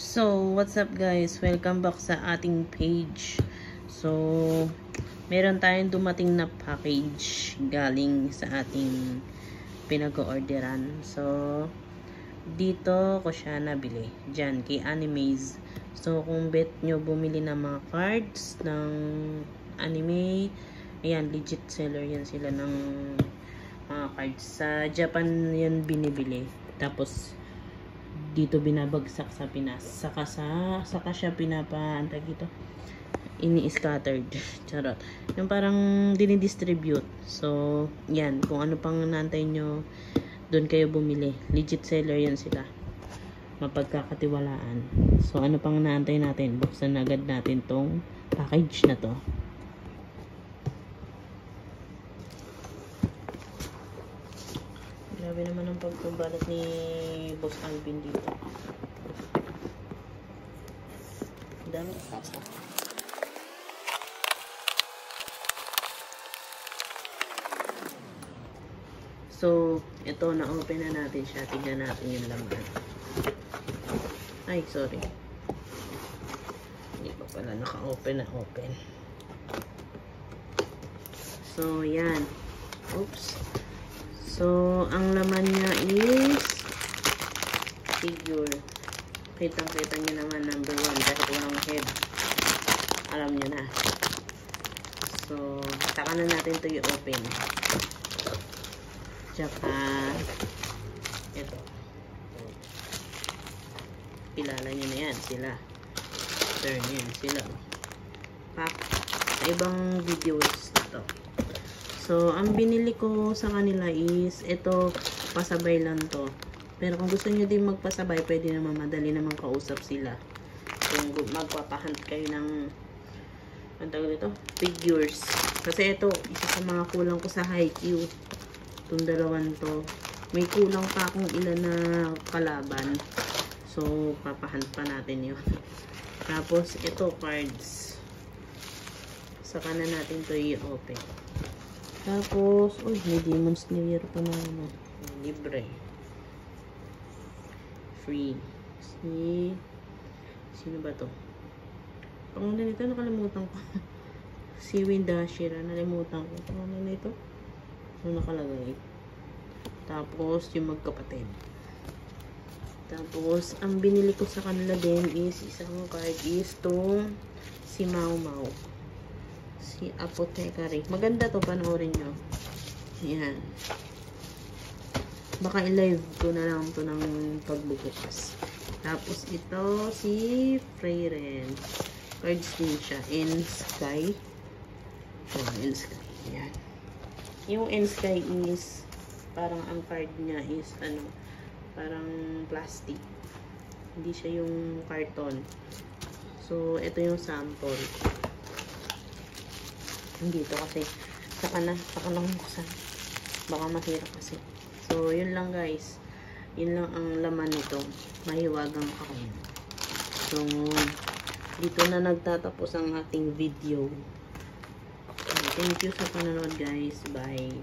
So, what's up guys? Welcome back sa ating page. So, meron tayong dumating na package galing sa ating pinag-orderan. So, dito ko siya nabili. Diyan, kay Animaze. So, kung bet nyo bumili ng mga cards ng anime, ayan, legit seller yan sila ng mga cards. Sa Japan yan binibili. Tapos, dito binabagsak sa Pinas. Saka siya antag ito. Ini-scattered. Charot. Yung parang dinidistribute. So, yan. Kung ano pang nantay nyo, doon kayo bumili. Legit seller yan sila. Mapagkakatiwalaan. So, ano pang naantay natin? Buksan na agad natin tong package na to. Grabe naman ang pagbabalat ni Boss Alvin dito. Dami kasa. So, ito na-open na natin siya. Tignan natin yung laman. Ay, sorry. Hindi pa pala naka-open na open. So, yan. Oops. So, ang laman niya is figure. Kitang-kita niyo naman number 1 dahil walang head. Alam niyo na. So, saka na natin ito i-open. Tsaka, ito. Kilala niyo na yan. Sila. Turn yan. Sila. Pack. Sa ibang videos ito. So, ang binili ko sa kanila is, ito, pasabay lang to. Pero kung gusto nyo din magpasabay, pwede naman madali naman kausap sila. Kung magpapahunt kayo ng, ang tawag dito, figures. Kasi ito, isa sa mga kulang ko sa Haikyuu. Itong dalawan to. May kulang pa akong ilan na kalaban. So, papahunt pa natin yun. Tapos, ito, cards. Saka na natin to i-open. Tapos, uy, may Demon Slayer pa na ano. Libre. Free. Sino ba to? Pangalan nito, nakalimutan ko. Si Windashira, nalimutan ko. Pangalan nito? Ano nakalagay? Tapos, yung magkapatid. Tapos, ang binili ko sa kanila din is, isang card is tong si Mau Mau. Si Apothecary. Maganda to, panoorin nyo. Yan. Baka i-live ko na lang to ng pagbubukas. Tapos ito, si Freyren. Cards din siya. N-Sky. Oh, N-Sky. Yan. Yung N-Sky is, parang ang card niya is, ano, parang plastic. Hindi siya yung carton. So, ito yung sample. Dito kasi saka lang buksan, baka mahirap kasi. So yun lang guys, yun lang ang laman nito, mahiwagang ako. So dito na nagtatapos ang ating video. Thank you sa panonood guys, bye.